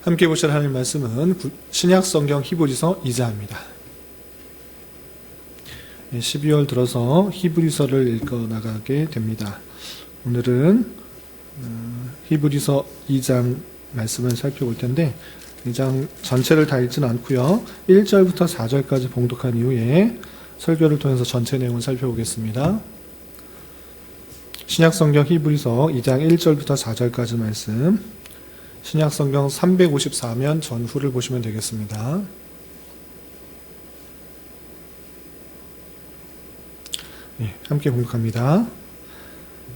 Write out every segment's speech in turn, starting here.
함께 보실 하나님 말씀은 신약성경 히브리서 2장입니다. 12월 들어서 히브리서를 읽어나가게 됩니다. 오늘은 히브리서 2장 말씀을 살펴볼 텐데 2장 전체를 다 읽지는 않고요. 1절부터 4절까지 봉독한 이후에 설교를 통해서 전체 내용을 살펴보겠습니다. 신약성경 히브리서 2장 1절부터 4절까지 말씀, 신약성경 354면 전후를 보시면 되겠습니다. 함께 봉독합니다.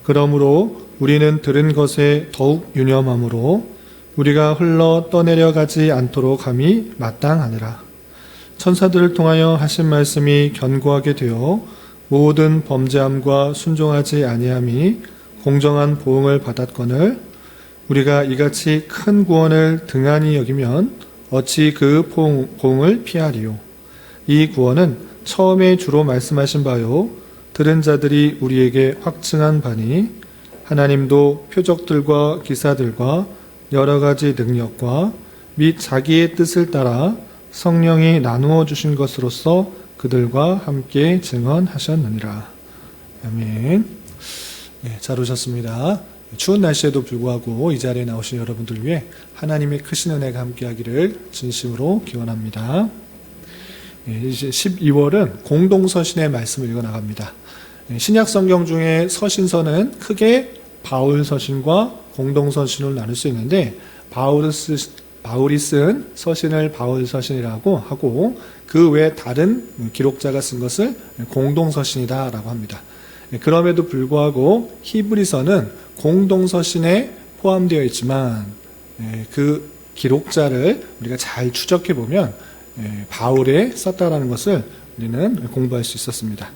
그러므로 우리는 들은 것에 더욱 유념함으로 우리가 흘러 떠내려가지 않도록 함이 마땅하니라. 천사들을 통하여 하신 말씀이 견고하게 되어 모든 범죄함과 순종하지 아니함이 공정한 보응을 받았거늘 우리가 이같이 큰 구원을 등한히 여기면 어찌 그 보응을 피하리요. 이 구원은 처음에 주로 말씀하신 바요 들은 자들이 우리에게 확증한 바니 하나님도 표적들과 기사들과 여러 가지 능력과 및 자기의 뜻을 따라 성령이 나누어 주신 것으로서 그들과 함께 증언하셨느니라. 아멘. 잘 오셨습니다. 추운 날씨에도 불구하고 이 자리에 나오신 여러분들 위해 하나님의 크신 은혜가 함께하기를 진심으로 기원합니다. 이제 12월은 공동서신의 말씀을 읽어나갑니다. 신약성경 중에 서신서는 크게 바울서신과 공동서신을 나눌 수 있는데 바울이 쓴 서신을 바울서신이라고 하고 그 외에 다른 기록자가 쓴 것을 공동서신이다라고 합니다. 그럼에도 불구하고 히브리서는 공동서신에 포함되어 있지만 그 기록자를 우리가 잘 추적해 보면 바울에 썼다라는 것을 우리는 공부할 수 있었습니다.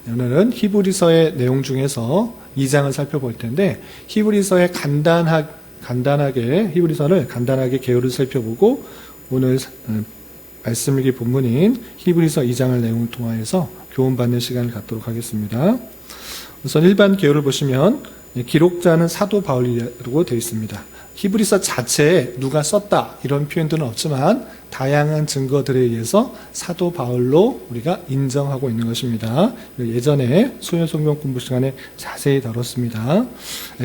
오늘은 히브리서의 내용 중에서 2장을 살펴볼 텐데 히브리서의 간단하게 히브리서를 간단하게 개요를 살펴보고 오늘 말씀 읽기 본문인 히브리서 2장을 내용을 통하여서 교훈받는 시간을 갖도록 하겠습니다. 우선 일반 개요를 보시면 기록자는 사도 바울이라고 되어 있습니다. 히브리서 자체에 누가 썼다 이런 표현들은 없지만 다양한 증거들에 의해서 사도 바울로 우리가 인정하고 있는 것입니다. 예전에 소요성경 공부 시간에 자세히 다뤘습니다.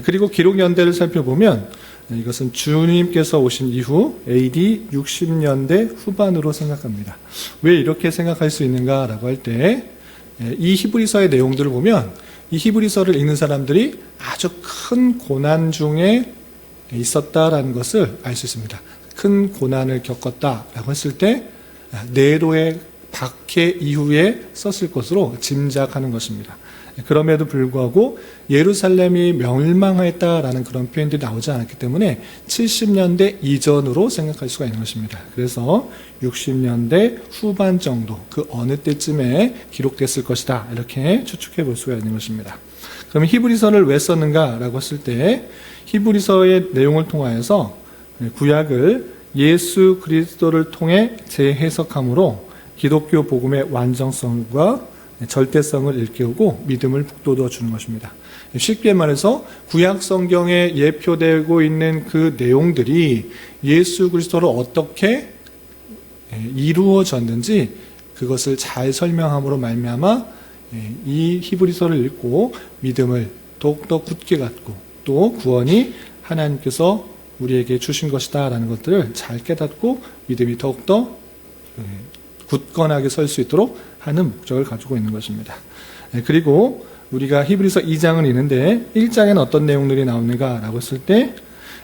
그리고 기록 연대를 살펴보면 이것은 주님께서 오신 이후 AD 60년대 후반으로 생각합니다. 왜 이렇게 생각할 수 있는가라고 할 때 이 히브리서의 내용들을 보면 이 히브리서를 읽는 사람들이 아주 큰 고난 중에 있었다라는 것을 알 수 있습니다. 큰 고난을 겪었다라고 했을 때 네로의 박해 이후에 썼을 것으로 짐작하는 것입니다. 그럼에도 불구하고 예루살렘이 멸망했다라는 그런 표현들이 나오지 않았기 때문에 70년대 이전으로 생각할 수가 있는 것입니다. 그래서 60년대 후반 정도 그 어느 때쯤에 기록됐을 것이다 이렇게 추측해 볼 수가 있는 것입니다. 그럼 히브리서를 왜 썼는가라고 했을 때 히브리서의 내용을 통하여서 구약을 예수 그리스도를 통해 재해석함으로 기독교 복음의 완전성과 절대성을 일깨우고 믿음을 북돋워 주는 것입니다. 쉽게 말해서 구약 성경에 예표되고 있는 그 내용들이 예수 그리스도로 어떻게 이루어졌는지 그것을 잘 설명함으로 말미암아 이 히브리서를 읽고 믿음을 더욱더 굳게 갖고 또 구원이 하나님께서 우리에게 주신 것이다 라는 것들을 잘 깨닫고 믿음이 더욱더 굳건하게 설 수 있도록 하는 목적을 가지고 있는 것입니다. 그리고 우리가 히브리서 2장을 읽는데 1장에는 어떤 내용들이 나오는가 라고 했을 때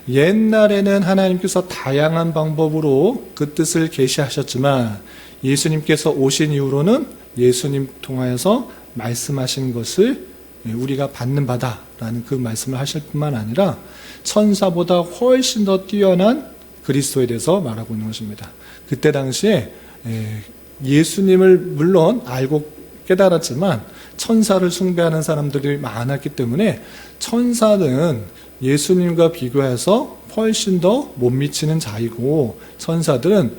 옛날에는 하나님께서 다양한 방법으로 그 뜻을 계시하셨지만 예수님께서 오신 이후로는 예수님 통하여서 말씀하신 것을 우리가 받는 바다라는 그 말씀을 하실 뿐만 아니라 천사보다 훨씬 더 뛰어난 그리스도에 대해서 말하고 있는 것입니다. 그때 당시에 예수님을 물론 알고 깨달았지만 천사를 숭배하는 사람들이 많았기 때문에 천사는 예수님과 비교해서 훨씬 더 못 미치는 자이고 천사들은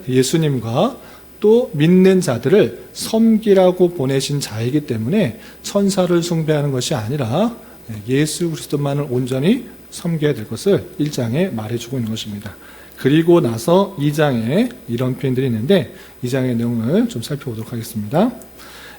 예수님과 또 믿는 자들을 섬기라고 보내신 자이기 때문에 천사를 숭배하는 것이 아니라 예수 그리스도만을 온전히 섬겨야 될 것을 1장에 말해주고 있는 것입니다. 그리고 나서 2장에 이런 표현들이 있는데 2장의 내용을 좀 살펴보도록 하겠습니다.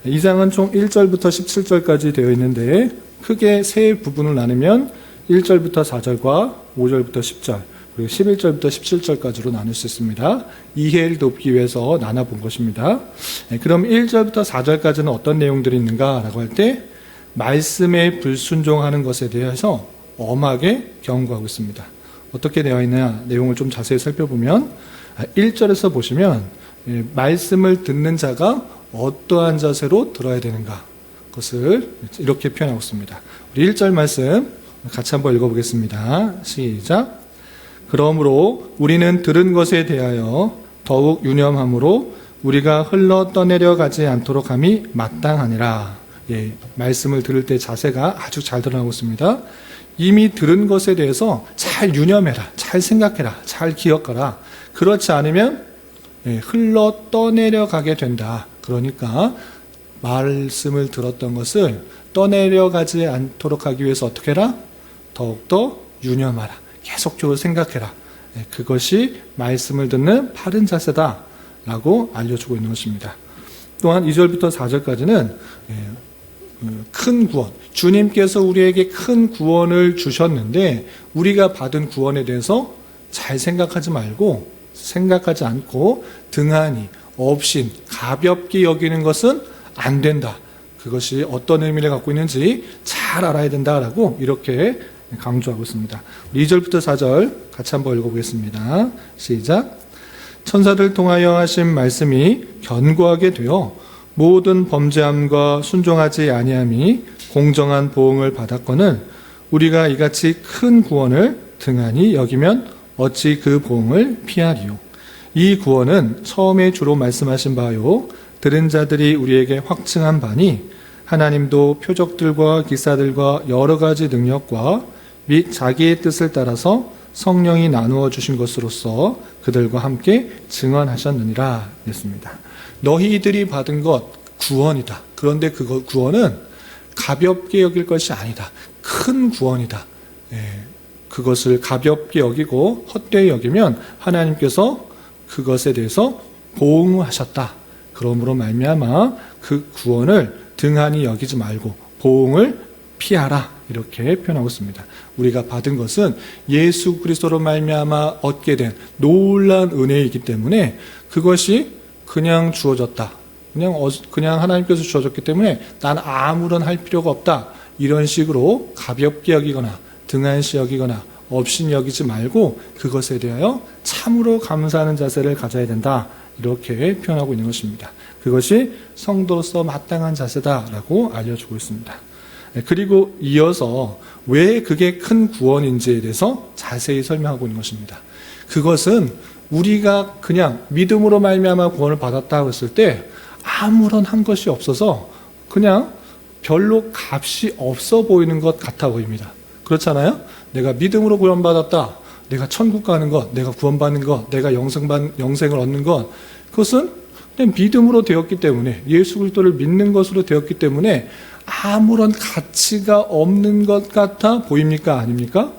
2장은 총 1절부터 17절까지 되어 있는데 크게 세 부분을 나누면 1절부터 4절과 5절부터 10절 그리고 11절부터 17절까지로 나눌 수 있습니다. 이해를 돕기 위해서 나눠본 것입니다. 그럼 1절부터 4절까지는 어떤 내용들이 있는가라고 할 때 말씀에 불순종하는 것에 대해서 엄하게 경고하고 있습니다. 어떻게 되어 있느냐 내용을 좀 자세히 살펴보면 1절에서 보시면 말씀을 듣는 자가 어떠한 자세로 들어야 되는가 그것을 이렇게 표현하고 있습니다. 우리 1절 말씀 같이 한번 읽어보겠습니다. 시작. 그러므로 우리는 들은 것에 대하여 더욱 유념함으로 우리가 흘러 떠내려 가지 않도록 함이 마땅하니라. 말씀을 들을 때 자세가 아주 잘 드러나고 있습니다. 이미 들은 것에 대해서 잘 유념해라, 잘 생각해라, 잘 기억하라. 그렇지 않으면 흘러 떠내려 가게 된다. 그러니까 말씀을 들었던 것을 떠내려 가지 않도록 하기 위해서 어떻게 해라? 더욱더 유념하라. 계속적으로 생각해라. 그것이 말씀을 듣는 바른 자세다라고 알려주고 있는 것입니다. 또한 2절부터 4절까지는 큰 구원, 주님께서 우리에게 큰 구원을 주셨는데 우리가 받은 구원에 대해서 잘 생각하지 않고 등한히, 업신, 가볍게 여기는 것은 안 된다. 그것이 어떤 의미를 갖고 있는지 잘 알아야 된다라고 이렇게 강조하고 있습니다. 2절부터 4절 같이 한번 읽어보겠습니다. 시작. 천사들 통하여 하신 말씀이 견고하게 되어 모든 범죄함과 순종하지 아니함이 공정한 보응을 받았거늘 우리가 이같이 큰 구원을 등한히 여기면 어찌 그 보응을 피하리요. 이 구원은 처음에 주로 말씀하신 바요 들은 자들이 우리에게 확증한 바니 하나님도 표적들과 기사들과 여러 가지 능력과 및 자기의 뜻을 따라서 성령이 나누어 주신 것으로서 그들과 함께 증언하셨느니라 했습니다. 너희들이 받은 것 구원이다. 그런데 그 구원은 가볍게 여길 것이 아니다. 큰 구원이다. 그것을 가볍게 여기고 헛되이 여기면 하나님께서 그것에 대해서 보응하셨다. 그러므로 말미암아 그 구원을 등한히 여기지 말고 보응을 피하라. 이렇게 표현하고 있습니다. 우리가 받은 것은 예수 그리스도로 말미암아 얻게 된 놀라운 은혜이기 때문에 그것이 그냥 주어졌다. 그냥 하나님께서 주어졌기 때문에 난 아무런 할 필요가 없다. 이런 식으로 가볍게 여기거나 등한시 여기거나 업신 여기지 말고 그것에 대하여 참으로 감사하는 자세를 가져야 된다. 이렇게 표현하고 있는 것입니다. 그것이 성도로서 마땅한 자세다라고 알려주고 있습니다. 그리고 이어서 왜 그게 큰 구원인지에 대해서 자세히 설명하고 있는 것입니다. 그것은 우리가 그냥 믿음으로 말미암아 구원을 받았다고 했을 때 아무런 한 것이 없어서 그냥 별로 값이 없어 보이는 것 같아 보입니다. 그렇잖아요? 내가 믿음으로 구원받았다. 내가 천국 가는 것, 내가 구원받는 것, 내가 영생을 얻는 것, 그것은 그냥 믿음으로 되었기 때문에 예수 그리스도를 믿는 것으로 되었기 때문에 아무런 가치가 없는 것 같아 보입니까? 아닙니까?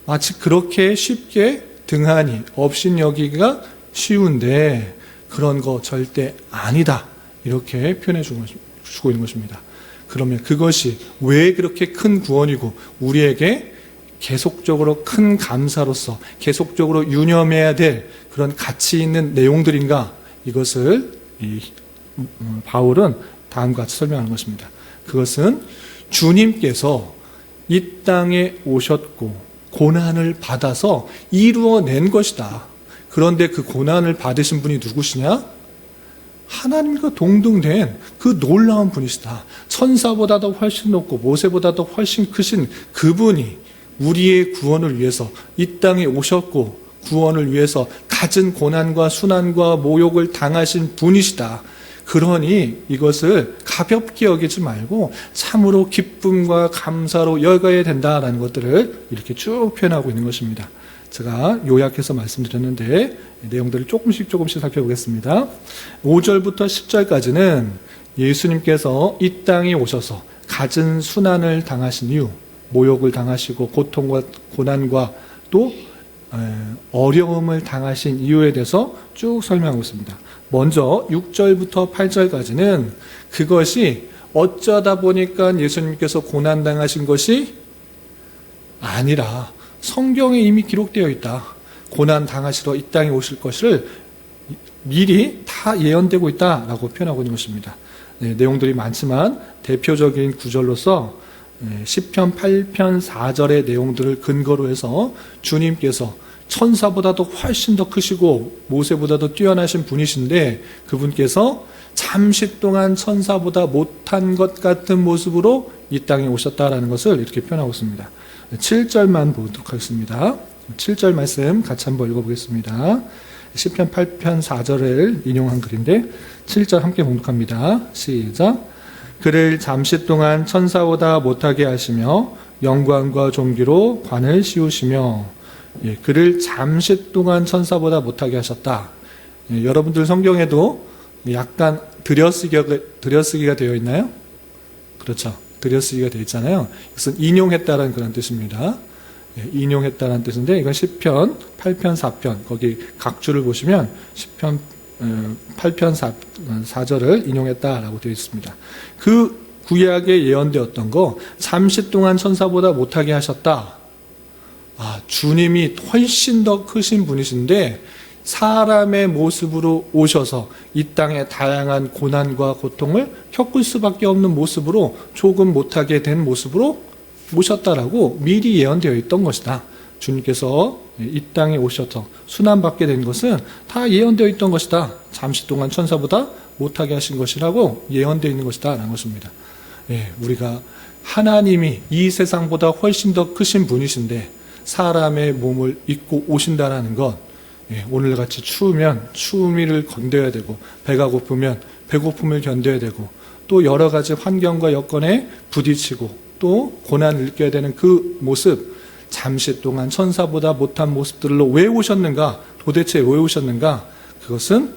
마치 그렇게 쉽게 등한히 업신 여기기가 쉬운데 그런 거 절대 아니다. 이렇게 표현해 주고 있는 것입니다. 그러면 그것이 왜 그렇게 큰 구원이고 우리에게 계속적으로 큰 감사로서 계속적으로 유념해야 될 그런 가치 있는 내용들인가? 이것을 바울은 다음과 같이 설명하는 것입니다. 그것은 주님께서 이 땅에 오셨고 고난을 받아서 이루어낸 것이다. 그런데 그 고난을 받으신 분이 누구시냐? 하나님과 동등된 그 놀라운 분이시다. 천사보다도 훨씬 높고 모세보다도 훨씬 크신 그분이 우리의 구원을 위해서 이 땅에 오셨고 구원을 위해서 갖은 고난과 순환과 모욕을 당하신 분이시다. 그러니 이것을 가볍게 여기지 말고 참으로 기쁨과 감사로 여겨야 된다라는 것들을 이렇게 쭉 표현하고 있는 것입니다. 제가 요약해서 말씀드렸는데 내용들을 조금씩 살펴보겠습니다. 5절부터 10절까지는 예수님께서 이 땅에 오셔서 갖은 순환을 당하신 이유, 모욕을 당하시고 고통과 고난과 또 어려움을 당하신 이유에 대해서 쭉 설명하고 있습니다. 먼저 6절부터 8절까지는 그것이 어쩌다 보니까 예수님께서 고난당하신 것이 아니라 성경에 이미 기록되어 있다. 고난당하시러 이 땅에 오실 것을 미리 다 예언되고 있다라고 표현하고 있는 것입니다. 내용들이 많지만 대표적인 구절로서 시편 8편 4절의 내용들을 근거로 해서 주님께서 천사보다도 훨씬 더 크시고 모세보다도 뛰어나신 분이신데 그분께서 잠시 동안 천사보다 못한 것 같은 모습으로 이 땅에 오셨다라는 것을 이렇게 표현하고 있습니다. 7절만 보도록 하겠습니다. 7절 말씀 같이 한번 읽어보겠습니다. 시편 8편 4절을 인용한 글인데 7절 함께 봉독합니다. 시작. 그를 잠시 동안 천사보다 못하게 하시며 영광과 존귀로 관을 씌우시며 그를 잠시 동안 천사보다 못하게 하셨다. 여러분들 성경에도 약간 들여쓰기가 되어 있나요? 그렇죠. 들여쓰기가 되어 있잖아요. 이것은 인용했다라는 그런 뜻입니다. 인용했다라는 뜻인데 이건 시편 8편 4편 거기 각주를 보시면 시편 8편 4절을 인용했다라고 되어 있습니다. 그 구약에 예언되었던 거 잠시 동안 천사보다 못하게 하셨다. 주님이 훨씬 더 크신 분이신데 사람의 모습으로 오셔서 이 땅의 다양한 고난과 고통을 겪을 수밖에 없는 모습으로 조금 못하게 된 모습으로 오셨다라고 미리 예언되어 있던 것이다. 주님께서 이 땅에 오셔서 순환받게 된 것은 다 예언되어 있던 것이다. 잠시 동안 천사보다 못하게 하신 것이라고 예언되어 있는 것이다 라는 것입니다. 우리가 하나님이 이 세상보다 훨씬 더 크신 분이신데 사람의 몸을 입고 오신다라는 것, 오늘같이 추우면 추위를 견뎌야 되고 배가 고프면 배고픔을 견뎌야 되고 또 여러 가지 환경과 여건에 부딪히고 또 고난을 느껴야 되는 그 모습, 잠시 동안 천사보다 못한 모습들로 왜 오셨는가? 도대체 왜 오셨는가? 그것은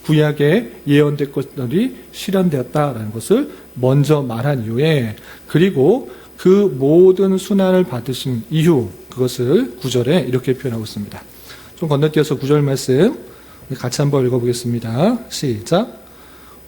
구약에 예언된 것들이 실현되었다라는 것을 먼저 말한 이후에 그리고 그 모든 순환을 받으신 이후 그것을 9절에 이렇게 표현하고 있습니다. 좀 건너뛰어서 9절 말씀 같이 한번 읽어보겠습니다. 시작.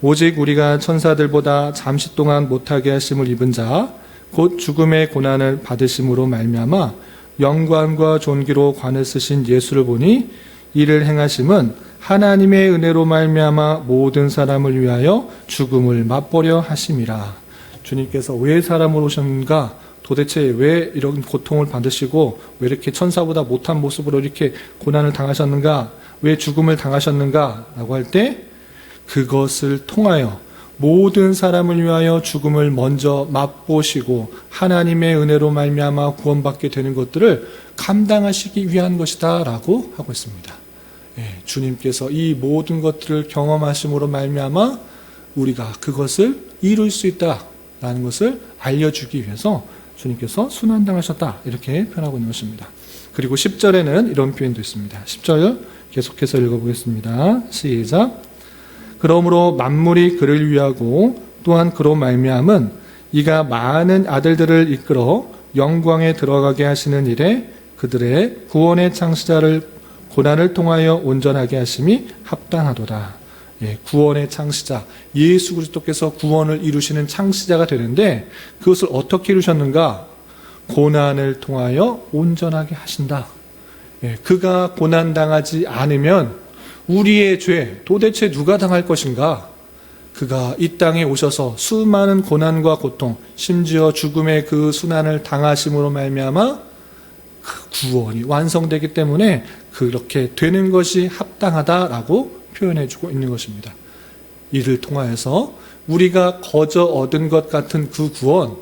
오직 우리가 천사들보다 잠시 동안 못하게 하심을 입은 자 곧 죽음의 고난을 받으심으로 말미암아 영광과 존귀로 관을 쓰신 예수를 보니 이를 행하심은 하나님의 은혜로 말미암아 모든 사람을 위하여 죽음을 맛보려 하심이라. 주님께서 왜 사람으로 오셨는가? 도대체 왜 이런 고통을 받으시고 왜 이렇게 천사보다 못한 모습으로 이렇게 고난을 당하셨는가? 왜 죽음을 당하셨는가? 라고 할 때 그것을 통하여 모든 사람을 위하여 죽음을 먼저 맛보시고 하나님의 은혜로 말미암아 구원받게 되는 것들을 감당하시기 위한 것이다 라고 하고 있습니다. 주님께서 이 모든 것들을 경험하심으로 말미암아 우리가 그것을 이룰 수 있다라는 것을 알려주기 위해서 주님께서 순환당하셨다 이렇게 표현하고 있는 것입니다. 그리고 10절에는 이런 표현도 있습니다. 10절 계속해서 읽어보겠습니다. 시작. 그러므로 만물이 그를 위하고 또한 그로 말미암은 이가 많은 아들들을 이끌어 영광에 들어가게 하시는 일에 그들의 구원의 창시자를 고난을 통하여 온전하게 하심이 합당하도다. 구원의 창시자 예수 그리스도께서 구원을 이루시는 창시자가 되는데 그것을 어떻게 이루셨는가? 고난을 통하여 온전하게 하신다. 그가 고난당하지 않으면 우리의 죄 도대체 누가 당할 것인가? 그가 이 땅에 오셔서 수많은 고난과 고통 심지어 죽음의 그 순환을 당하심으로 말미암아 그 구원이 완성되기 때문에 그렇게 되는 것이 합당하다라고 표현해주고 있는 것입니다. 이를 통하여서 우리가 거저 얻은 것 같은 그 구원,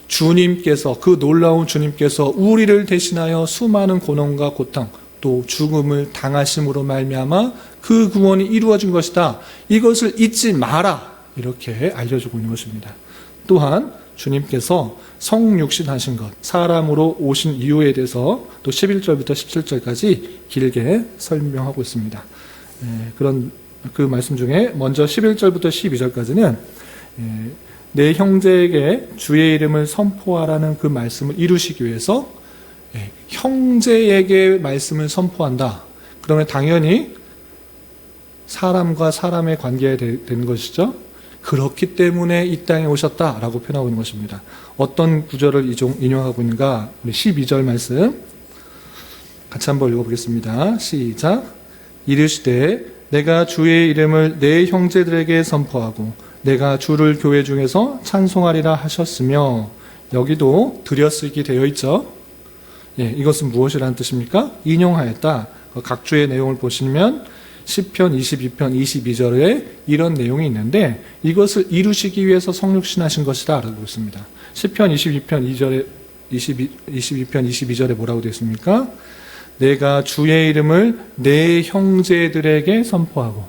주님께서 그 놀라운 주님께서 우리를 대신하여 수많은 고난과 고통 또 죽음을 당하심으로 말미암아 그 구원이 이루어진 것이다. 이것을 잊지 마라. 이렇게 알려주고 있는 것입니다. 또한 주님께서 성육신하신 것, 사람으로 오신 이유에 대해서 또 11절부터 17절까지 길게 설명하고 있습니다. 그런 그 말씀 중에 먼저 11절부터 12절까지는 내 형제에게 주의 이름을 선포하라는 그 말씀을 이루시기 위해서 형제에게 말씀을 선포한다. 그러면 당연히 사람과 사람의 관계가 되는 것이죠. 그렇기 때문에 이 땅에 오셨다라고 표현하고 있는 것입니다. 어떤 구절을 인용하고 있는가? 우리 12절 말씀 같이 한번 읽어보겠습니다. 시작. 이르시되 내가 주의 이름을 내 형제들에게 선포하고 내가 주를 교회 중에서 찬송하리라 하셨으며, 여기도 들여쓰기 되어 있죠. 예, 이것은 무엇이라는 뜻입니까? 인용하였다. 각 주의 내용을 보시면 10편, 22편, 22절에 이런 내용이 있는데 이것을 이루시기 위해서 성육신하신 것이다 라고 있습니다. 10편, 22편 22절에 뭐라고 되어 있습니까? 내가 주의 이름을 내 형제들에게 선포하고,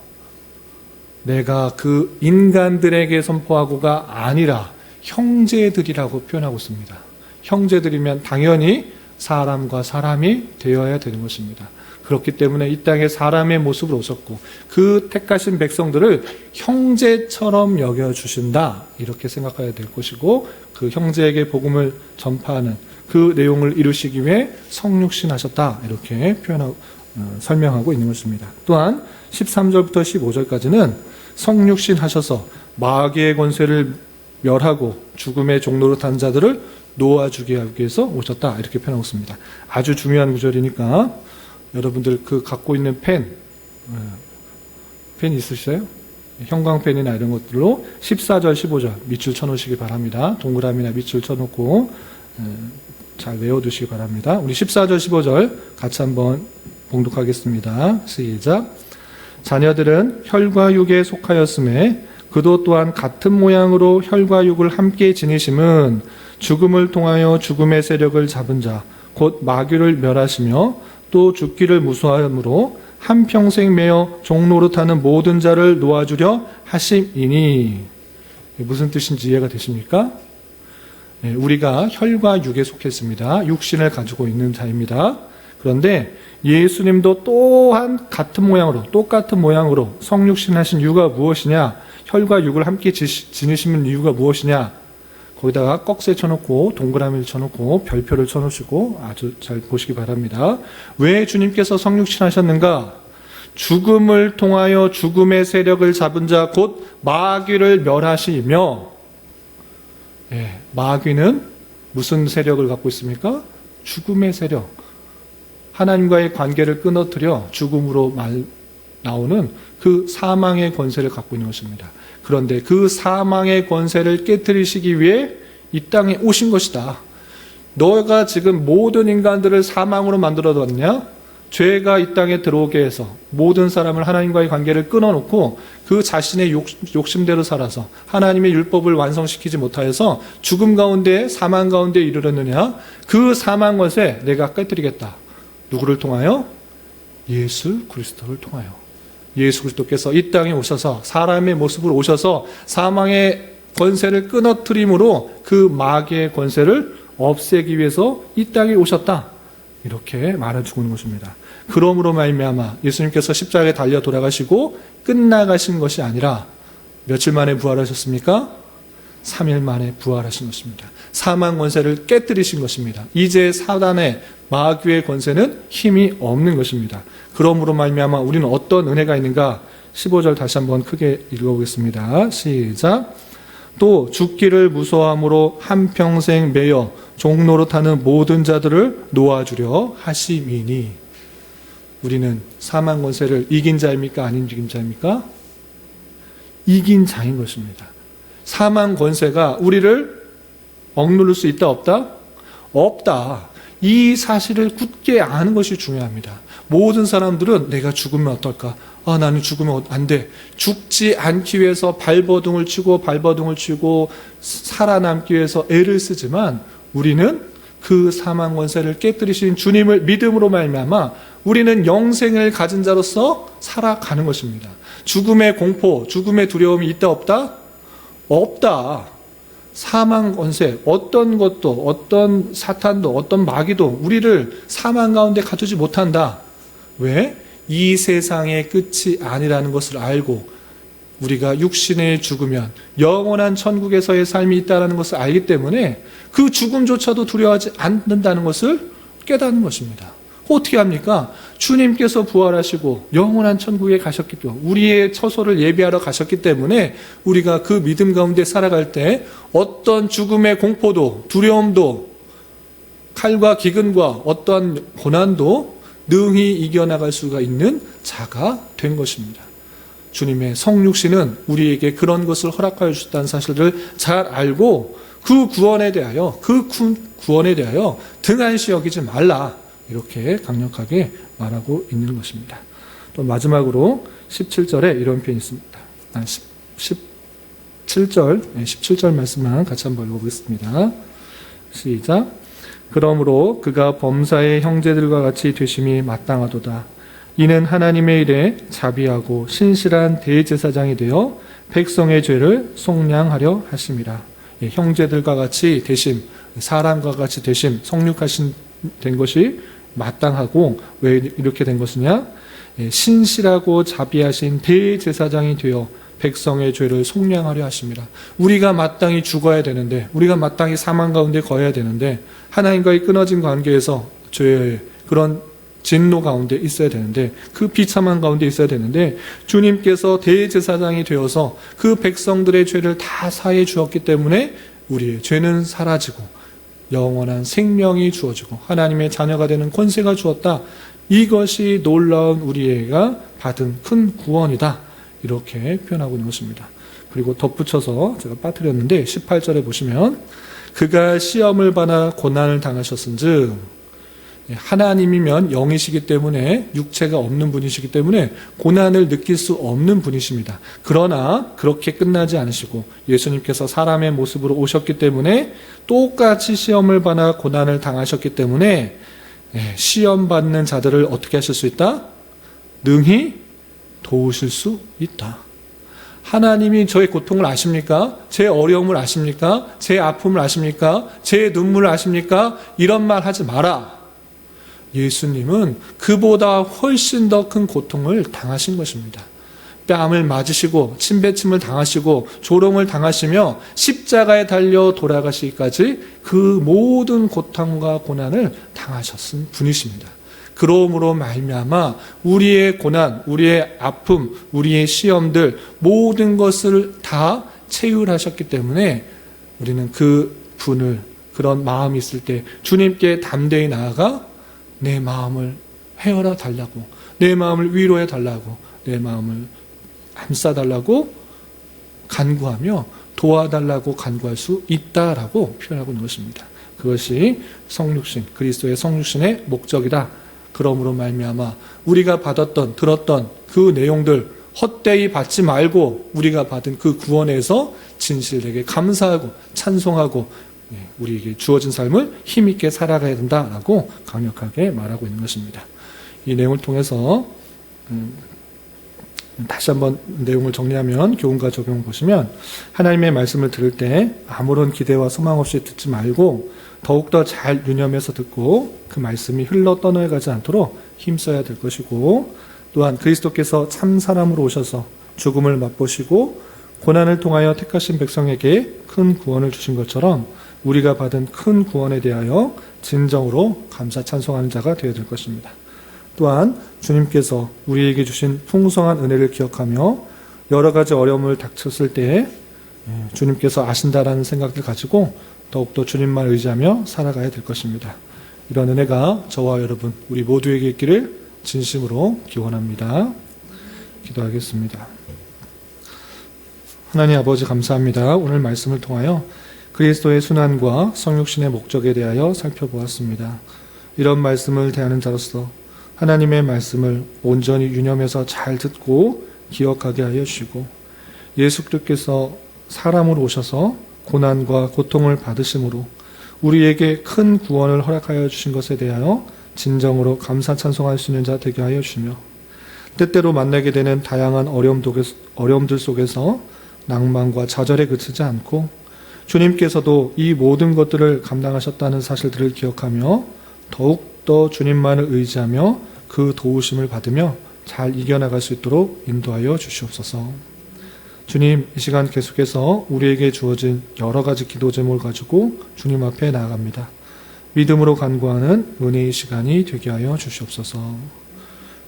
내가 그 인간들에게 선포하고가 아니라 형제들이라고 표현하고 있습니다. 형제들이면 당연히 사람과 사람이 되어야 되는 것입니다. 그렇기 때문에 이 땅에 사람의 모습으로 오셨고 그 택하신 백성들을 형제처럼 여겨주신다, 이렇게 생각해야 될 것이고, 그 형제에게 복음을 전파하는 그 내용을 이루시기 위해 성육신하셨다, 이렇게 표현하고 설명하고 있는 것입니다. 또한 13절부터 15절까지는 성육신하셔서 마귀의 권세를 멸하고 죽음의 종로로 탄 자들을 놓아주게 하기 위해서 오셨다, 이렇게 표현하고 있습니다. 아주 중요한 구절이니까 여러분들 그 갖고 있는 펜 있으세요? 형광펜이나 이런 것들로 14절, 15절 밑줄 쳐놓으시기 바랍니다. 동그라미나 밑줄 쳐놓고 잘 외워두시기 바랍니다. 우리 14절, 15절 같이 한번 봉독하겠습니다. 시작. 자녀들은 혈과 육에 속하였음에 그도 또한 같은 모양으로 혈과 육을 함께 지니심은 죽음을 통하여 죽음의 세력을 잡은 자, 곧 마귀를 멸하시며 또 죽기를 무서워하므로 한평생 매어 종로로 타는 모든 자를 놓아주려 하심이니. 무슨 뜻인지 이해가 되십니까? 우리가 혈과 육에 속했습니다. 육신을 가지고 있는 자입니다. 그런데 예수님도 또한 같은 모양으로, 똑같은 모양으로 성육신하신 이유가 무엇이냐? 혈과 육을 함께 지니시는 이유가 무엇이냐? 거기다가 꺽쇠 쳐놓고 동그라미를 쳐놓고 별표를 쳐놓으시고 아주 잘 보시기 바랍니다. 왜 주님께서 성육신하셨는가? 죽음을 통하여 죽음의 세력을 잡은 자 곧 마귀를 멸하시며, 마귀는 무슨 세력을 갖고 있습니까? 죽음의 세력. 하나님과의 관계를 끊어뜨려 죽음으로 나오는 그 사망의 권세를 갖고 있는 것입니다. 그런데 그 사망의 권세를 깨뜨리시기 위해 이 땅에 오신 것이다. 너가 지금 모든 인간들을 사망으로 만들어뒀냐? 죄가 이 땅에 들어오게 해서 모든 사람을 하나님과의 관계를 끊어놓고 그 자신의 욕심대로 살아서 하나님의 율법을 완성시키지 못하여서 죽음 가운데, 사망 가운데 이르렀느냐? 그 사망 권세 내가 깨뜨리겠다. 누구를 통하여? 예수 그리스도를 통하여. 예수 그리스도께서 이 땅에 오셔서 사람의 모습으로 오셔서 사망의 권세를 끊어뜨림으로 그 마귀의 권세를 없애기 위해서 이 땅에 오셨다, 이렇게 말해주고 있는 것입니다. 그러므로 말미암아 예수님께서 십자가에 달려 돌아가시고 끝나가신 것이 아니라 며칠 만에 부활하셨습니까? 3일 만에 부활하신 것입니다. 사망 권세를 깨뜨리신 것입니다. 이제 사단의 마귀의 권세는 힘이 없는 것입니다. 그러므로 말미암아 우리는 어떤 은혜가 있는가? 15절 다시 한번 크게 읽어보겠습니다. 시작. 또 죽기를 무서워함으로 한평생 매여 종로로 타는 모든 자들을 놓아주려 하심이니. 우리는 사망 권세를 이긴 자입니까? 아닌 이긴 자입니까? 이긴 자인 것입니다. 사망 권세가 우리를 억누를 수 있다, 없다? 없다. 이 사실을 굳게 아는 것이 중요합니다. 모든 사람들은 내가 죽으면 어떨까? 나는 죽으면 안 돼. 죽지 않기 위해서 발버둥을 치고 살아남기 위해서 애를 쓰지만 우리는 그 사망 권세를 깨뜨리신 주님을 믿음으로 말미암아 우리는 영생을 가진 자로서 살아가는 것입니다. 죽음의 공포, 죽음의 두려움이 있다, 없다? 없다. 사망 권세, 어떤 것도, 어떤 사탄도, 어떤 마귀도 우리를 사망 가운데 가두지 못한다. 왜? 이 세상의 끝이 아니라는 것을 알고 우리가 육신에 죽으면 영원한 천국에서의 삶이 있다는 것을 알기 때문에 그 죽음조차도 두려워하지 않는다는 것을 깨닫는 것입니다. 어떻게 합니까? 주님께서 부활하시고 영원한 천국에 가셨기 때문에, 우리의 처소를 예비하러 가셨기 때문에 우리가 그 믿음 가운데 살아갈 때 어떤 죽음의 공포도, 두려움도, 칼과 기근과 어떠한 고난도 능히 이겨나갈 수가 있는 자가 된 것입니다. 주님의 성육신은 우리에게 그런 것을 허락하여 주셨다는 사실을 잘 알고 그 구원에 대하여 등한시 여기지 말라, 이렇게 강력하게 말하고 있는 것입니다. 또 마지막으로 17절에 이런 표현이 있습니다. 17절 말씀만 같이 한번 읽어보겠습니다. 시작. 그러므로 그가 범사의 형제들과 같이 되심이 마땅하도다. 이는 하나님의 일에 자비하고 신실한 대제사장이 되어 백성의 죄를 속량하려 하심이라. 형제들과 같이 되심, 사람과 같이 되심, 성육하신 된 것이 마땅하고, 왜 이렇게 된 것이냐? 신실하고 자비하신 대제사장이 되어 백성의 죄를 속량하려 하십니다. 우리가 마땅히 죽어야 되는데, 우리가 마땅히 사망 가운데 거해야 되는데, 하나님과의 끊어진 관계에서 죄의 그런 진노 가운데 있어야 되는데, 그 비참한 가운데 있어야 되는데, 주님께서 대제사장이 되어서 그 백성들의 죄를 다 사해 주었기 때문에 우리의 죄는 사라지고 영원한 생명이 주어지고 하나님의 자녀가 되는 권세가 주었다. 이것이 놀라운 우리가 받은 큰 구원이다, 이렇게 표현하고 있는 것입니다. 그리고 덧붙여서 제가 빠뜨렸는데 18절에 보시면, 그가 시험을 받아 고난을 당하셨은즉, 하나님이면 영이시기 때문에, 육체가 없는 분이시기 때문에 고난을 느낄 수 없는 분이십니다. 그러나 그렇게 끝나지 않으시고 예수님께서 사람의 모습으로 오셨기 때문에 똑같이 시험을 받아 고난을 당하셨기 때문에 시험받는 자들을 어떻게 하실 수 있다? 능히 도우실 수 있다. 하나님이 저의 고통을 아십니까? 제 어려움을 아십니까? 제 아픔을 아십니까? 제 눈물을 아십니까? 이런 말 하지 마라. 예수님은 그보다 훨씬 더 큰 고통을 당하신 것입니다. 뺨을 맞으시고 침뱉음을 당하시고 조롱을 당하시며 십자가에 달려 돌아가시기까지 그 모든 고통과 고난을 당하셨은 분이십니다. 그러므로 말미암아 우리의 고난, 우리의 아픔, 우리의 시험들 모든 것을 다 체휼하셨기 때문에 우리는 그 분을, 그런 마음이 있을 때 주님께 담대히 나아가 내 마음을 헤아려 달라고, 내 마음을 위로해 달라고, 내 마음을 감싸달라고 간구하며 도와달라고 간구할 수 있다라고 표현하고 있는 것입니다. 그것이 성육신, 그리스도의 성육신의 목적이다. 그러므로 말미암아 우리가 받았던, 들었던 그 내용들 헛되이 받지 말고 우리가 받은 그 구원에서 진실되게 감사하고 찬송하고 우리에게 주어진 삶을 힘있게 살아가야 된다라고 강력하게 말하고 있는 것입니다. 이 내용을 통해서 다시 한번 내용을 정리하면, 교훈과 적용 보시면, 하나님의 말씀을 들을 때 아무런 기대와 소망 없이 듣지 말고 더욱더 잘 유념해서 듣고 그 말씀이 흘러 떠나가지 않도록 힘써야 될 것이고, 또한 그리스도께서 참 사람으로 오셔서 죽음을 맛보시고 고난을 통하여 택하신 백성에게 큰 구원을 주신 것처럼 우리가 받은 큰 구원에 대하여 진정으로 감사 찬송하는 자가 되어야 될 것입니다. 또한 주님께서 우리에게 주신 풍성한 은혜를 기억하며 여러 가지 어려움을 닥쳤을 때 주님께서 아신다라는 생각을 가지고 더욱더 주님만 의지하며 살아가야 될 것입니다. 이런 은혜가 저와 여러분, 우리 모두에게 있기를 진심으로 기원합니다. 기도하겠습니다. 하나님 아버지, 감사합니다. 오늘 말씀을 통하여 그리스도의 순환과 성육신의 목적에 대하여 살펴보았습니다. 이런 말씀을 대하는 자로서 하나님의 말씀을 온전히 유념해서 잘 듣고 기억하게 하여 주시고, 예수 그리스도께서 사람으로 오셔서 고난과 고통을 받으심으로 우리에게 큰 구원을 허락하여 주신 것에 대하여 진정으로 감사 찬송할 수 있는 자 되게 하여 주시며, 때때로 만나게 되는 다양한 어려움들 속에서 낭만과 좌절에 그치지 않고 주님께서도 이 모든 것들을 감당하셨다는 사실들을 기억하며 더욱더 주님만을 의지하며 그 도우심을 받으며 잘 이겨나갈 수 있도록 인도하여 주시옵소서. 주님, 이 시간 계속해서 우리에게 주어진 여러 가지 기도 제목을 가지고 주님 앞에 나아갑니다. 믿음으로 간구하는 은혜의 시간이 되게 하여 주시옵소서.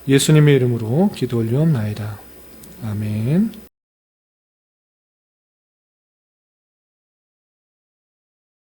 예수님의 이름으로 기도 올리옵나이다. 아멘.